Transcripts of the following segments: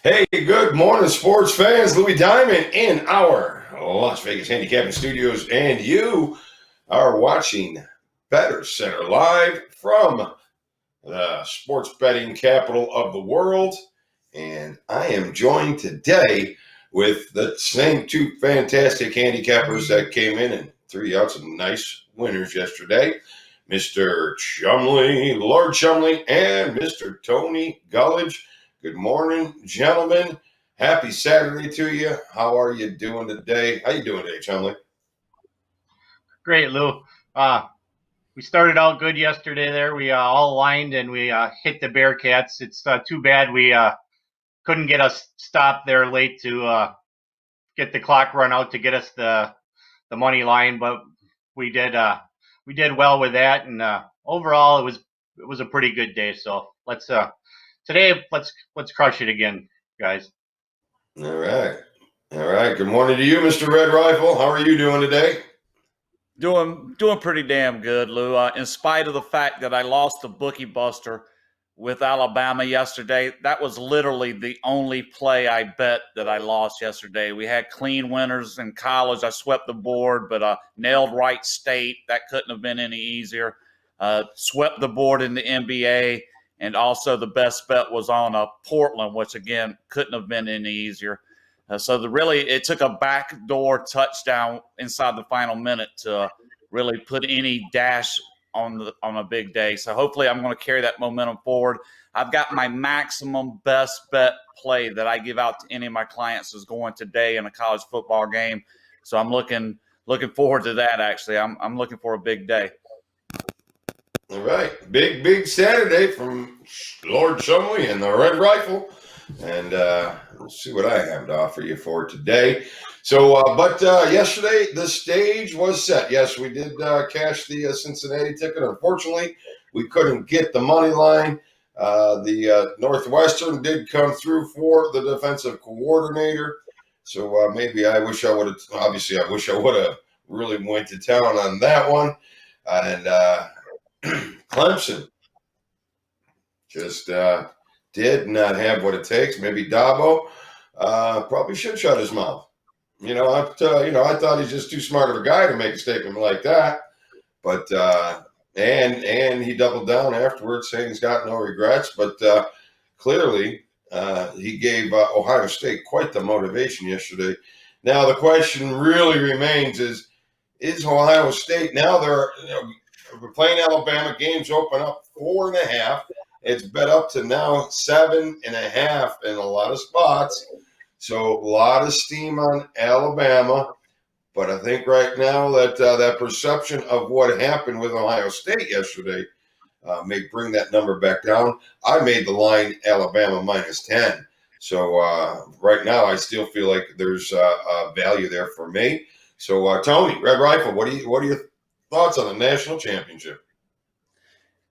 Hey, good morning, sports fans. Louie Diamond in our Las Vegas handicapping studios, and you are watching Bettor Center live from the sports betting capital of the world. And I am joined today with the same two fantastic handicappers that came in and threw out some nice winners yesterday. Mr. Chumly, Lord Chumly, and Mr. Tony Gulledge. Good morning, gentlemen. Happy Saturday to you. How are you doing today? How you doing today, Chumley? Great, Lou. Uh, we started out good yesterday there. We all aligned and we hit the Bearcats. It's too bad we couldn't get us stopped there late to get the clock run out to get us the money line, but we did we did well with that, and overall it was a pretty good day. So let's crush it again, guys. All right. All right. Good morning to you, Mr. Red Rifle. How are you doing today? Doing pretty damn good, Lou. In spite of the fact that I lost the Bookie Buster with Alabama yesterday, that was literally the only play I bet that I lost yesterday. We had clean winners in college. I swept the board, but nailed Wright State. That couldn't have been any easier. Swept the board in the NBA, and also the best bet was on Portland, which again couldn't have been any easier. It took a backdoor touchdown inside the final minute to really put any dash on a big day. So hopefully I'm going to carry that momentum forward. I've got my maximum best bet play that I give out to any of my clients is going today in a college football game. So I'm looking forward to that. Actually, I'm looking for a big day. All right. Big Saturday from Lord Chumley and the Red Rifle. And let's see what I have to offer you for today. But yesterday the stage was set. Yes, we did cash the Cincinnati ticket. Unfortunately, we couldn't get the money line. The Northwestern did come through for the defensive coordinator. So maybe I wish I would have. Obviously, I wish I would have really went to town on that one. And Clemson just did not have what it takes. Maybe Dabo probably should shut his mouth. I thought he's just too smart of a guy to make a statement like that. But and he doubled down afterwards, saying he's got no regrets. But clearly, he gave Ohio State quite the motivation yesterday. Now the question really remains: is Ohio State now? We're playing Alabama. Games open up 4.5. It's bet up to now 7.5 in a lot of spots. So a lot of steam on Alabama. But I think right now that that perception of what happened with Ohio State yesterday may bring that number back down. I made the line Alabama -10. So right now I still feel like there's value there for me. So Tony, Red Rifle, what are your thoughts on the national championship?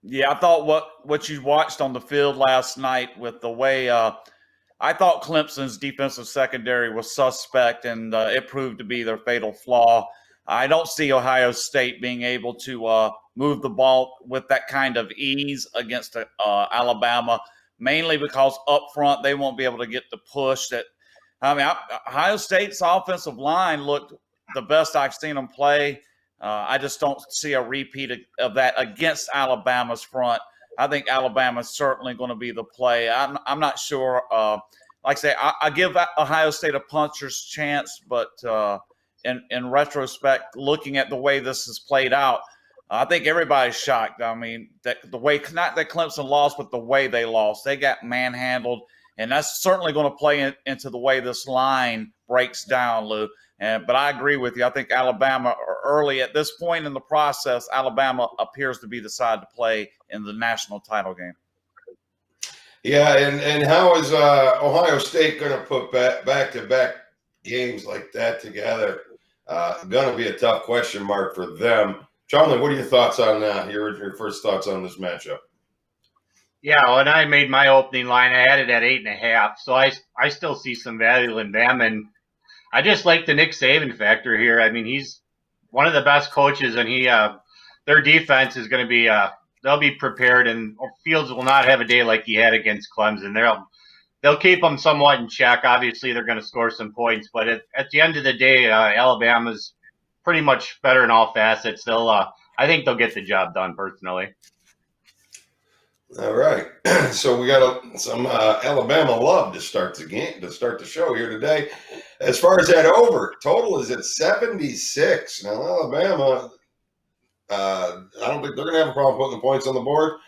Yeah, I thought what you watched on the field last night with the way I thought Clemson's defensive secondary was suspect, and it proved to be their fatal flaw. I don't see Ohio State being able to move the ball with that kind of ease against Alabama, mainly because up front they won't be able to get the push that. Ohio State's offensive line looked the best I've seen them play. I just don't see a repeat of that against Alabama's front. I think Alabama's certainly going to be the play. I'm not sure. Like I say, I give Ohio State a puncher's chance, but in retrospect, looking at the way this has played out, I think everybody's shocked. I mean, that the way not that Clemson lost, but the way they lost, they got manhandled, and that's certainly going to play into the way this line breaks down, Lou. But I agree with you. I think Alabama, early at this point in the process, Alabama appears to be the side to play in the national title game. Yeah, and how is Ohio State going to put back-to-back games like that together? Going to be a tough question mark for them. Charlie, what are your thoughts on your first thoughts on this matchup? Yeah, when I made my opening line, I had it at 8.5, so I still see some value in them, and I just like the Nick Saban factor here. I mean, he's one of the best coaches, and their defense is going to be they'll be prepared, and Fields will not have a day like he had against Clemson. they'll keep them somewhat in check. Obviously, they're going to score some points, but at the end of the day, Alabama's pretty much better in all facets. I think they'll get the job done personally. All right. So we got some Alabama love to start the game, to start the show here today. As far as that over, total is at 76. Now, Alabama, I don't think they're going to have a problem putting the points on the board.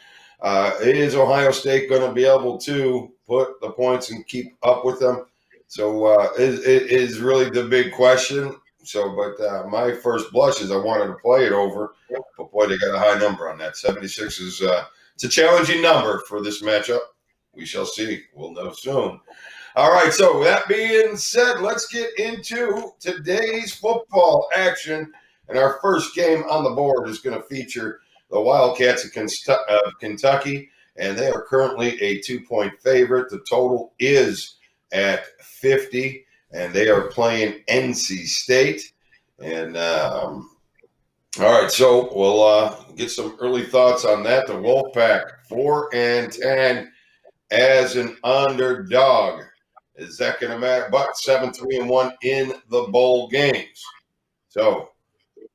Is Ohio State going to be able to put the points and keep up with them? So it is really the big question. So, but my first blush is I wanted to play it over, but boy, they got a high number on that. 76 is it's a challenging number for this matchup. We shall see. We'll know soon. All right. So that being said, let's get into today's football action. And our first game on the board is going to feature the Wildcats of Kentucky, and they are currently a 2-point favorite. The total is at 50, and they are playing NC State. And all right, so we'll get some early thoughts on that. The Wolfpack 4-10 as an underdog. Is that going to matter? But 7-3-1 in the bowl games. So,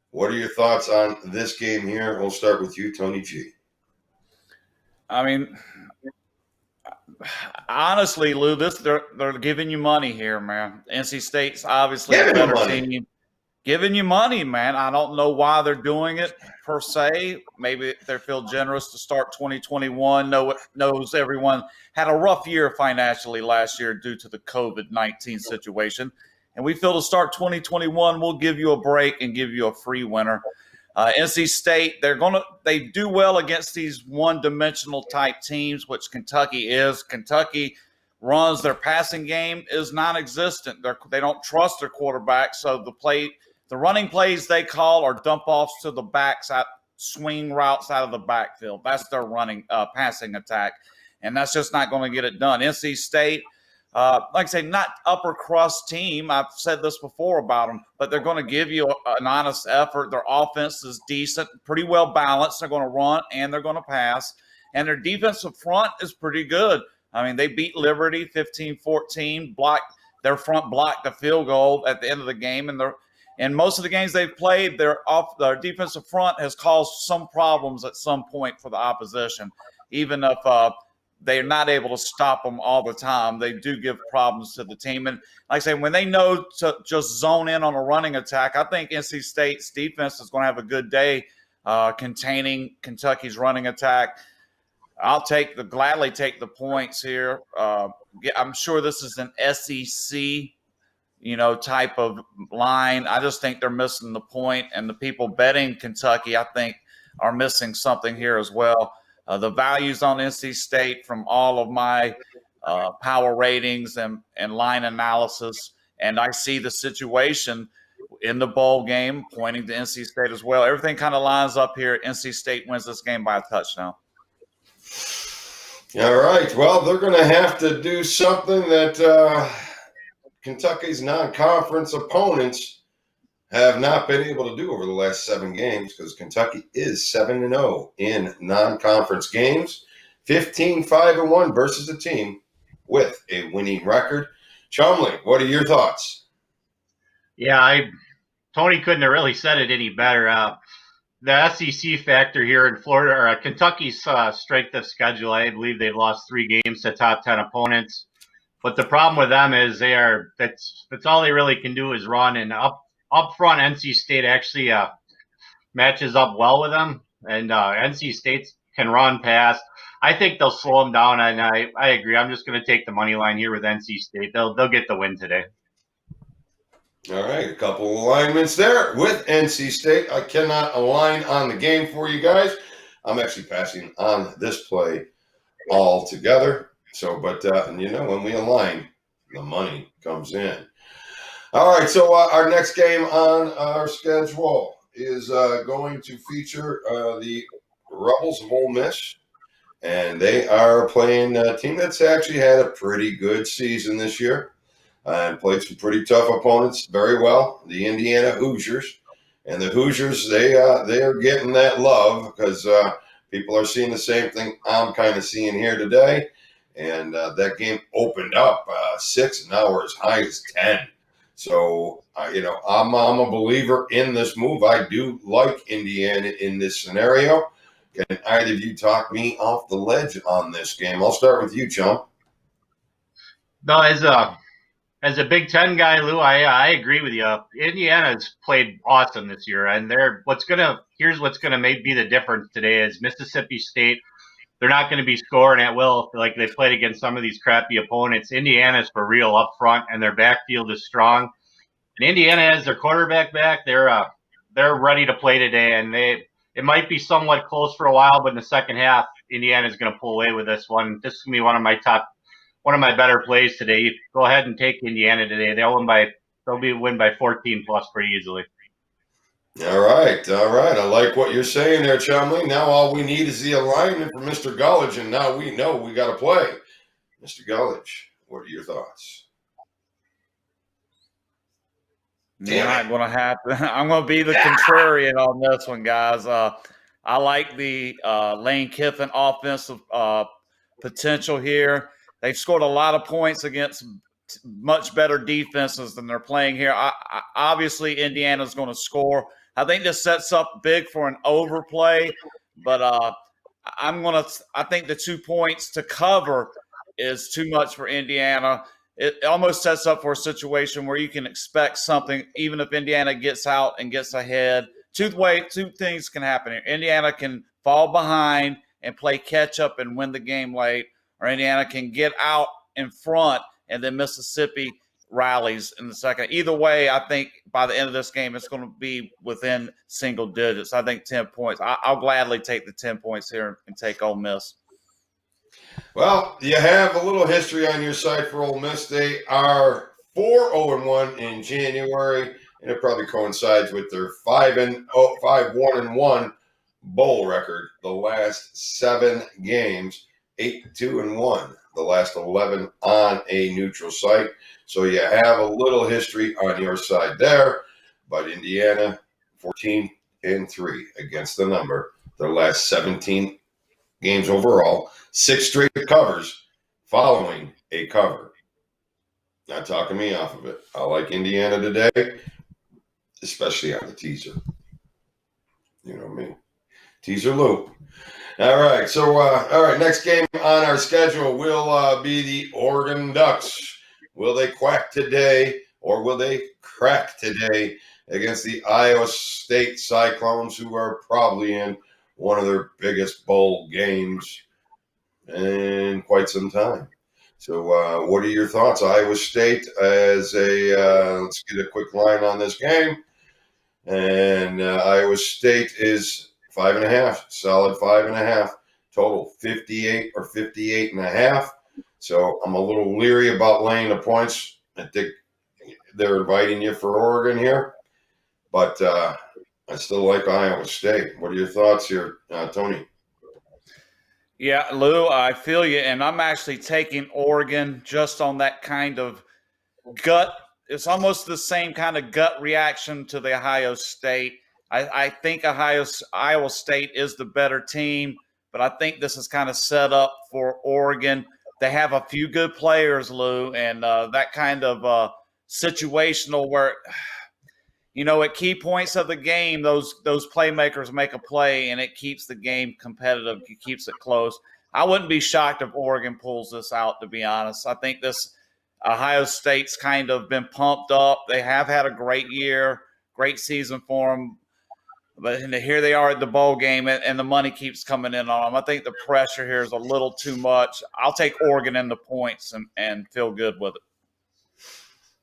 what are your thoughts on this game here? We'll start with you, Tony G. I mean, honestly, Lou, they're giving you money here, man. NC State's obviously a better team. Giving you money, man. I don't know why they're doing it per se. Maybe they feel generous to start 2021. Knows everyone had a rough year financially last year due to the COVID-19 situation. And we feel to start 2021, we'll give you a break and give you a free winner. NC State, they do well against these one-dimensional type teams, which Kentucky is. Kentucky runs their passing game is non-existent. They don't trust their quarterback, so the running plays they call are dump offs to the backside, swing routes out of the backfield. That's their passing attack, and that's just not going to get it done. NC State, like I say, not upper crust team. I've said this before about them, but they're going to give you an honest effort. Their offense is decent, pretty well balanced. They're going to run and they're going to pass, and their defensive front is pretty good. I mean, they beat Liberty 15-14. Their front blocked the field goal at the end of the game, and most of the games they've played, their defensive front has caused some problems at some point for the opposition. Even if they're not able to stop them all the time, they do give problems to the team. And like I say, when they know to just zone in on a running attack, I think NC State's defense is going to have a good day containing Kentucky's running attack. I'll gladly take the points here. I'm sure this is an SEC type of line. I just think they're missing the point, and the people betting Kentucky, I think, are missing something here as well. The values on NC State from all of my power ratings and line analysis, and I see the situation in the bowl game pointing to NC State as well. Everything kind of lines up here. NC State wins this game by a touchdown. All right. Well, they're going to have to do something that Kentucky's non-conference opponents have not been able to do over the last 7 games, because Kentucky is 7-0 in non-conference games, 15-5-1 versus a team with a winning record. Chumly, what are your thoughts? Yeah, Tony couldn't have really said it any better. The SEC factor here in Florida, or Kentucky's strength of schedule, I believe they've lost 3 games to top 10 opponents. But the problem with them is that's all they really can do is run, and up front, NC State actually matches up well with them, and NC State can run, pass. I think they'll slow them down, and I agree. I'm just going to take the money line here with NC State. They'll get the win today. All right, a couple of alignments there with NC State. I cannot align on the game for you guys. I'm actually passing on this play altogether. So, but when we align, the money comes in. All right, so our next game on our schedule is going to feature the Rebels of Ole Miss, and they are playing a team that's actually had a pretty good season this year and played some pretty tough opponents very well, the Indiana Hoosiers. And the Hoosiers, they are getting that love because people are seeing the same thing I'm kind of seeing here today. and that game opened up 6, and now we're as high as 10. So, I'm a believer in this move. I do like Indiana in this scenario. Can either of you talk me off the ledge on this game? I'll start with you, Chum. No, as a Big Ten guy, Lou, I agree with you. Indiana's played awesome this year, and here's what's gonna be the difference today is Mississippi State. They're not going to be scoring at will like they played against some of these crappy opponents. Indiana's for real up front, and their backfield is strong. And Indiana has their quarterback back. They're ready to play today, and it might be somewhat close for a while, but in the second half, Indiana's going to pull away with this one. This is going to be one of my better plays today. Go ahead and take Indiana today. They'll win by 14 plus pretty easily. All right. I like what you're saying there, Chumley. Now all we need is the alignment from Mr. Gulledge, and now we know we got to play. Mr. Gulledge, what are your thoughts? Not going to happen. I'm going to be the contrarian on this one, guys. I like the Lane Kiffin offensive potential here. They've scored a lot of points against much better defenses than they're playing here. Obviously, Indiana's going to score. I think this sets up big for an overplay, but I think the 2 points to cover is too much for Indiana. It almost sets up for a situation where you can expect something, even if Indiana gets out and gets ahead. Two things can happen here. Indiana can fall behind and play catch up and win the game late, or Indiana can get out in front and then Mississippi rallies in the second. Either way, I think by the end of this game, it's going to be within single digits. I think 10 points. I'll gladly take the 10 points here and take Ole Miss. Well, you have a little history on your side for Ole Miss. They are 4-0-1 in January, and it probably coincides with their 5-1-1 bowl record. The last 7 games, 8-2-1. The last 11 on a neutral site. So you have a little history on your side there. But Indiana, 14-3 against the number. Their last 17 games overall, 6 straight covers following a cover. Not talking me off of it. I like Indiana today, especially on the teaser. You know me. Teaser loop. All right. So, next game on our schedule will be the Oregon Ducks. Will they quack today, or will they crack today against the Iowa State Cyclones, who are probably in one of their biggest bowl games in quite some time? So, what are your thoughts? Iowa State as let's get a quick line on this game. And Iowa State is 5.5, solid 5.5, total 58 or 58.5. So I'm a little leery about laying the points. I think they're inviting you for Oregon here, but I still like Iowa State. What are your thoughts here, Tony? Yeah, Lou, I feel you, and I'm actually taking Oregon just on that kind of gut. It's almost the same kind of gut reaction to the Ohio State. I think Iowa State is the better team, but I think this is kind of set up for Oregon. They have a few good players, Lou, and that kind of situational where, at key points of the game, those playmakers make a play, and it keeps the game competitive. It keeps it close. I wouldn't be shocked if Oregon pulls this out, to be honest. I think this Ohio State's kind of been pumped up. They have had a great year, great season for them. But here they are at the bowl game, and the money keeps coming in on them. I think the pressure here is a little too much. I'll take Oregon in the points and feel good with it.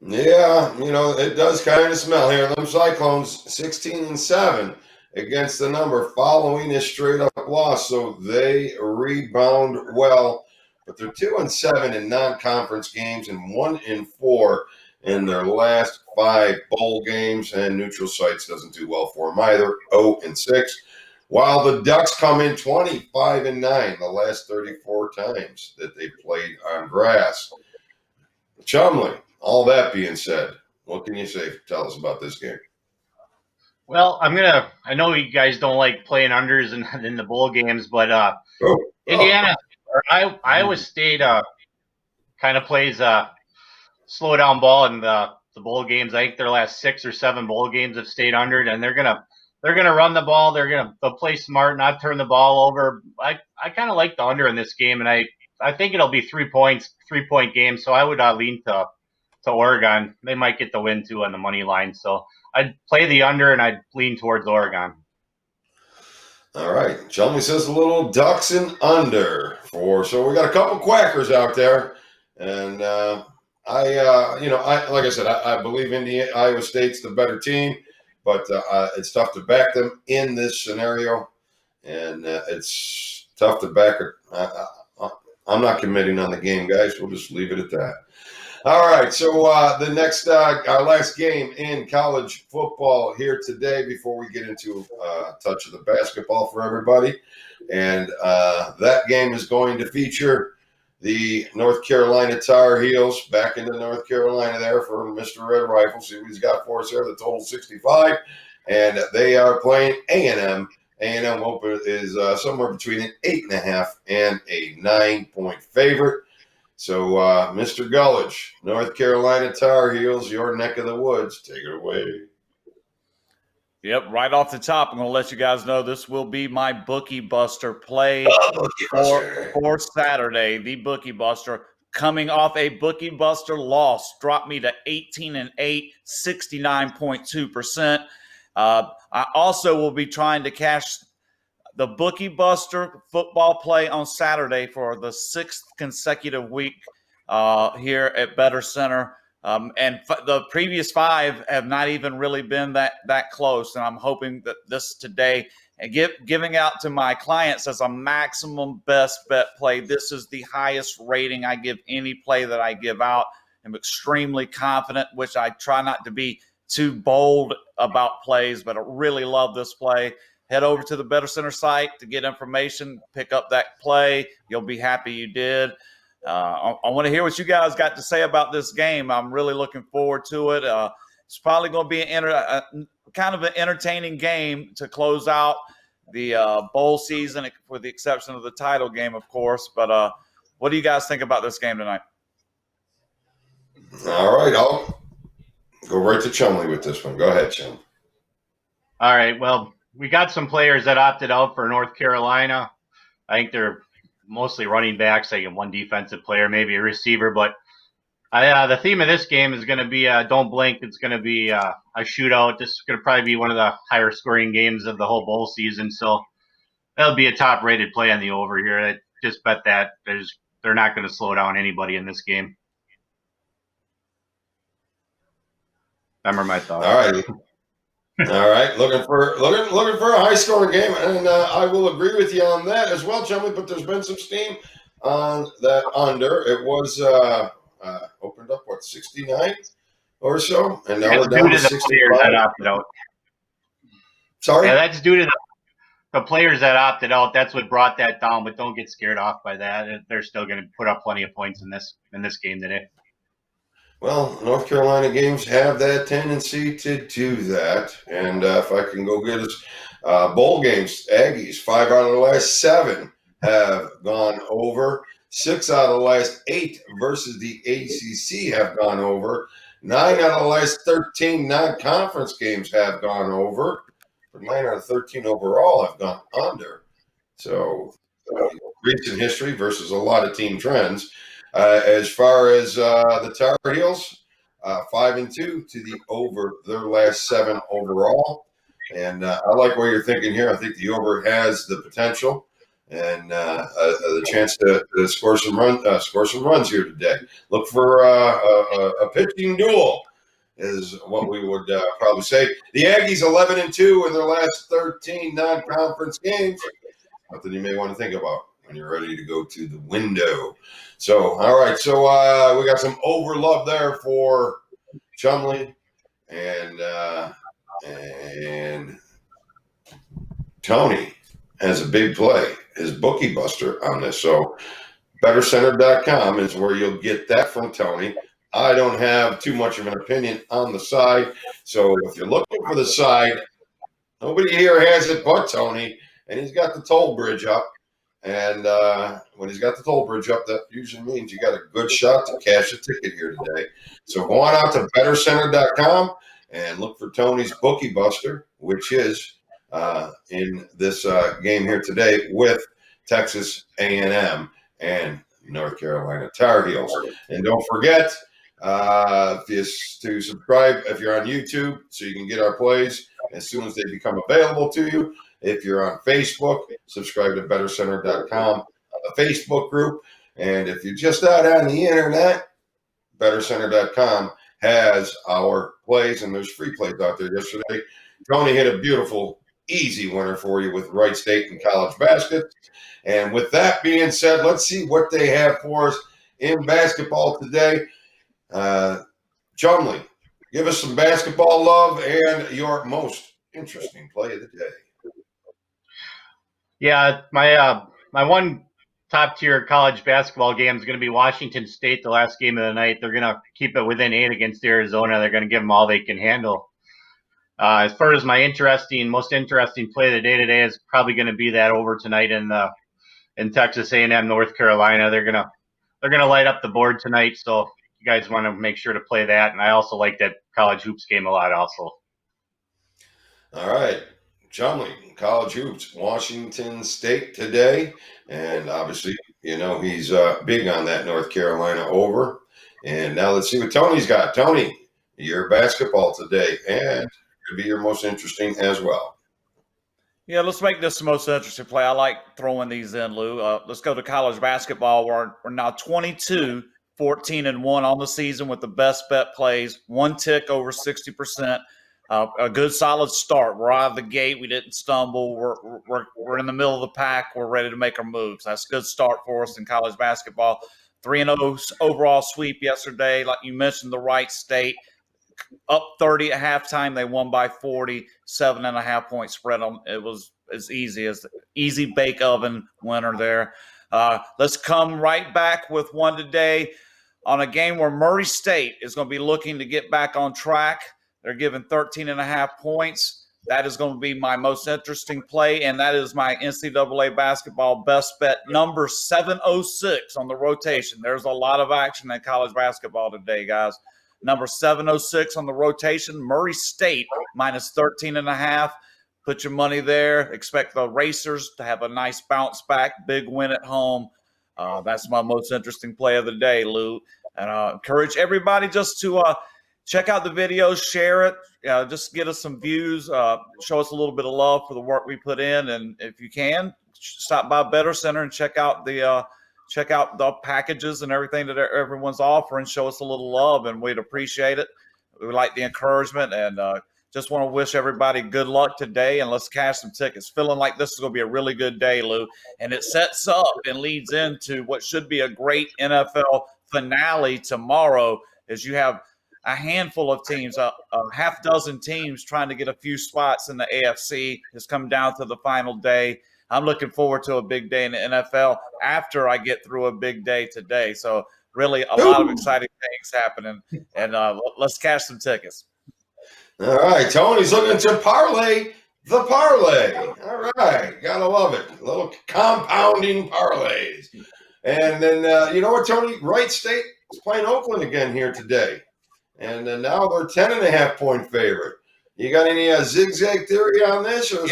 Yeah, it does kind of smell here. Them Cyclones 16-7 against the number following a straight-up loss, so they rebound well. But they're 2-7 in non-conference games and 1-4 in their last 5 bowl games, and neutral sites doesn't do well for them either, 0-6. While the Ducks come in 25-9 the last 34 times that they played on grass. Chumley, all that being said, what can you say? Tell us about this game. Well, I know you guys don't like playing unders in the bowl games, but Indiana, Iowa State kind of plays slow down ball in the bowl games. I think their last 6 or 7 bowl games have stayed under, and they're gonna run the ball. They'll play smart, not turn the ball over. I kind of like the under in this game, and I think it'll be 3 points, 3-point game. So I would lean to Oregon. They might get the win too on the money line. So I'd play the under, and I'd lean towards Oregon. All right. Chumly says a little Ducks and under so we got a couple quackers out there, and like I said, I believe Iowa State's the better team, but it's tough to back them in this scenario, and it's tough to back it. I'm not committing on the game, guys. We'll just leave it at that. All right, so the next, our last game in college football here today before we get into a touch of the basketball for everybody. And that game is going to feature the North Carolina Tar Heels back into North Carolina there for Mr. Red Rifle. See what he's got for us there, the total 65. And they are playing A&M. A&M Open is somewhere between an 8.5 and a 9-point favorite. So, Mr. Gulledge, North Carolina Tar Heels, your neck of the woods. Take it away. Yep, right off the top, I'm going to let you guys know this will be my Bookie Buster play for Saturday. The Bookie Buster coming off a Bookie Buster loss dropped me to 18-8, 69.2%. I also will be trying to cash the Bookie Buster football play on Saturday for the 6th consecutive week here at Bettor Center. And the previous 5 have not even really been that close. And I'm hoping that this today, and giving out to my clients as a maximum best bet play. This is the highest rating I give any play that I give out. I'm extremely confident, which I try not to be too bold about plays, but I really love this play. Head over to the Bettor Center site to get information, pick up that play. You'll be happy you did. I want to hear what you guys got to say about this game. I'm really looking forward to it. It's probably going to be kind of an entertaining game to close out the bowl season, with the exception of the title game, of course. But what do you guys think about this game tonight? All right, I'll go right to Chumly with this one. Go ahead, Chum. All right, well, we got some players that opted out for North Carolina. I think they're mostly running backs, like one defensive player, maybe a receiver. But the theme of this game is going to be don't blink. It's going to be a shootout. This is going to probably be one of the higher scoring games of the whole bowl season. So that'll be a top rated play on the over here. I just bet that they're not going to slow down anybody in this game. Remember my thoughts. All right. All right, looking for a high scoring game, and I will agree with you on that as well, Chumly. But there's been some steam on that under. It was opened up 69 or so, and now we're down to 65. That opted out. Sorry, yeah, that's due to the players that opted out. That's what brought that down. But don't get scared off by that. They're still going to put up plenty of points in this game today. Well, North Carolina games have that tendency to do that. And if I can go get us bowl games, Aggies, 5 out of the last 7 have gone over. 6 out of the last 8 versus the ACC have gone over. 9 out of the last 13 non-conference games have gone over. But 9 out of 13 overall have gone under. So recent history versus a lot of team trends. As far as the Tar Heels, 5-2 to the over their last 7 overall, and I like what you're thinking here. I think the over has the potential and the chance to score some runs here today. Look for a pitching duel, is what we would probably say. The Aggies 11-2 in their last 13 non-conference games. Something you may want to think about when you're ready to go to the window. So, all right. So we got some over love there for Chumly and Tony has a big play, his Bookie Buster on this. So bettorcenter.com is where you'll get that from Tony. I don't have too much of an opinion on the side. So if you're looking for the side, nobody here has it but Tony, and he's got the toll bridge up. And when he's got the toll bridge up, that usually means you got a good shot to cash a ticket here today. So go on out to bettorcenter.com and look for Tony's Bookie Buster, which is in this game here today with Texas A&M and North Carolina Tar Heels. And don't forget to subscribe if you're on YouTube so you can get our plays as soon as they become available to you. If you're on Facebook, subscribe to bettorcenter.com, the Facebook group. And if you're just out on the internet, bettorcenter.com has our plays, and there's free plays out there. Yesterday, Tony hit a beautiful, easy winner for you with Wright State and college basket. And with that being said, let's see what they have for us in basketball today. Chumly, give us some basketball love and your most interesting play of the day. Yeah, my one top tier college basketball game is going to be Washington State, the last game of the night. They're going to keep it within 8 against Arizona. They're going to give them all they can handle. As far as my most interesting play of the day today is probably going to be that over tonight in Texas A&M, North Carolina. They're gonna light up the board tonight. So you guys want to make sure to play that. And I also like that college hoops game a lot also. All right. Chumly, college hoops, Washington State today. And obviously, he's big on that North Carolina over. And now let's see what Tony's got. Tony, your basketball today, and could be your most interesting as well. Yeah, let's make this the most interesting play. I like throwing these in, Lou. Let's go to college basketball. We're now 22, 14-1 on the season with the best bet plays, one tick over 60%. A good solid start. We're out of the gate. We didn't stumble. We're in the middle of the pack. We're ready to make our moves. That's a good start for us in college basketball. 3-0 overall sweep yesterday. Like you mentioned, the Wright State up 30 at halftime. They won by 40, 7.5 point spread. It was as easy bake oven winner there. Let's come right back with one today on a game where Murray State is going to be looking to get back on track. They're giving 13.5 points. That is going to be my most interesting play, and that is my NCAA basketball best bet, number 706 on the rotation. There's a lot of action in college basketball today, guys. Number 706 on the rotation, Murray State minus 13.5. Put your money there. Expect the Racers to have a nice bounce back, big win at home. That's my most interesting play of the day, Lou. And encourage everybody just to check out the videos, share it, just get us some views, show us a little bit of love for the work we put in. And if you can, stop by Bettor Center and check out the packages and everything that everyone's offering. Show us a little love, and we'd appreciate it. We like the encouragement, and just want to wish everybody good luck today, and let's cash some tickets. Feeling like this is going to be a really good day, Lou, and it sets up and leads into what should be a great NFL finale tomorrow, as you have a handful of teams, a half dozen teams trying to get a few spots in the AFC. Has come down to the final day. I'm looking forward to a big day in the NFL after I get through a big day today. So really a lot of exciting things happening, and let's cash some tickets. All right, Tony's looking to parlay the parlay. All right, gotta love it. A little compounding parlays. And then, you know what, Tony? Wright State is playing Oakland again here today. And now they're 10.5 point favorite. You got any zigzag theory on this? Or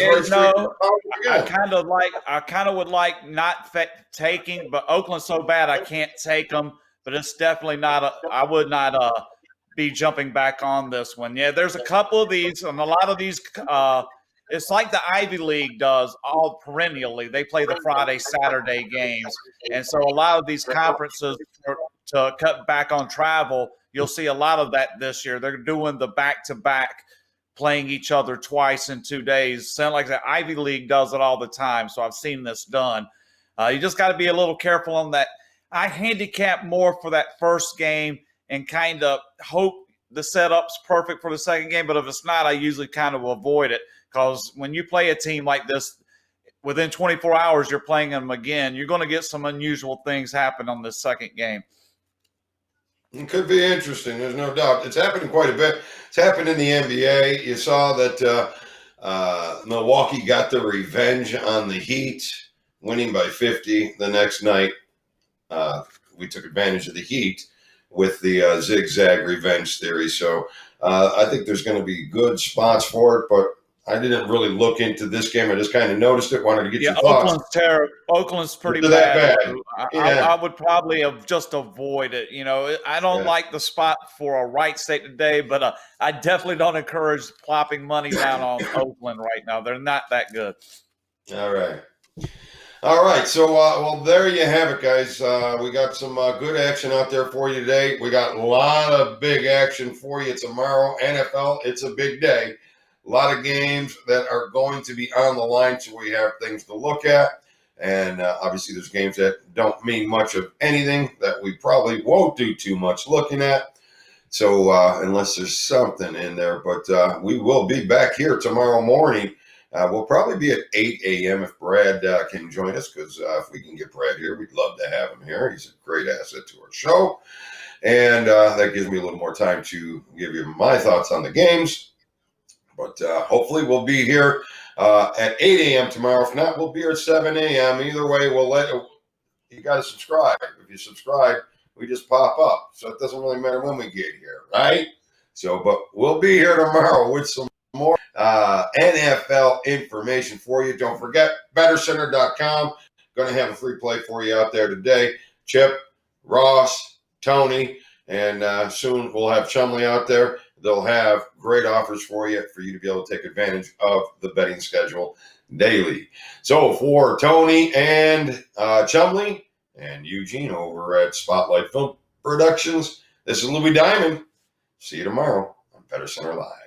I kind of would like not taking, but Oakland's so bad I can't take them. But it's definitely not. I would not be jumping back on this one. Yeah, there's a couple of these, and a lot of these. It's like the Ivy League does all perennially. They play the Friday, Saturday games, and so a lot of these conferences to cut back on travel. You'll see a lot of that this year. They're doing the back-to-back, playing each other twice in 2 days. Sound like the Ivy League does it all the time, so I've seen this done. You just got to be a little careful on that. I handicap more for that first game and kind of hope the setup's perfect for the second game, but if it's not, I usually kind of avoid it, because when you play a team like this, within 24 hours you're playing them again, you're going to get some unusual things happen on this second game. It could be interesting. There's no doubt. It's happening quite a bit. It's happened in the NBA. You saw that Milwaukee got the revenge on the Heat. winning by 50 the next night. We took advantage of the heat with the zigzag revenge theory. So I think there's going to be good spots for it, but I didn't really look into this game. I just kind of noticed it, wanted to get your thoughts. Oakland's terrible. Oakland's pretty Is it that bad. bad? Yeah. I would probably have just avoid it. You know, I don't like the spot for a right state today, but I definitely don't encourage plopping money down on Oakland right now. They're not that good. All right. So, well, there you have it, guys. We got some good action out there for you today. We got a lot of big action for you tomorrow. NFL, it's a big day. A lot of games that are going to be on the line, so we have things to look at. And obviously, there's games that don't mean much of anything that we probably won't do too much looking at. So, unless there's something in there. But we will be back here tomorrow morning. We'll probably be at 8 a.m. if Brad can join us, because if we can get Brad here, we'd love to have him here. He's a great asset to our show. And that gives me a little more time to give you my thoughts on the games. But hopefully we'll be here at 8 a.m. tomorrow. If not, we'll be here at 7 a.m. Either way, you got to subscribe. If you subscribe, we just pop up. So it doesn't really matter when we get here, right? So, but we'll be here tomorrow with some more NFL information for you. Don't forget, bettorcenter.com. Going to have a free play for you out there today. Chip, Ross, Tony, and soon we'll have Chumly out there. They'll have great offers for you to be able to take advantage of the betting schedule daily. So for Tony and Chumly and Eugene over at Spotlight Film Productions, this is Louie Diamond. See you tomorrow on Bettor Center Live.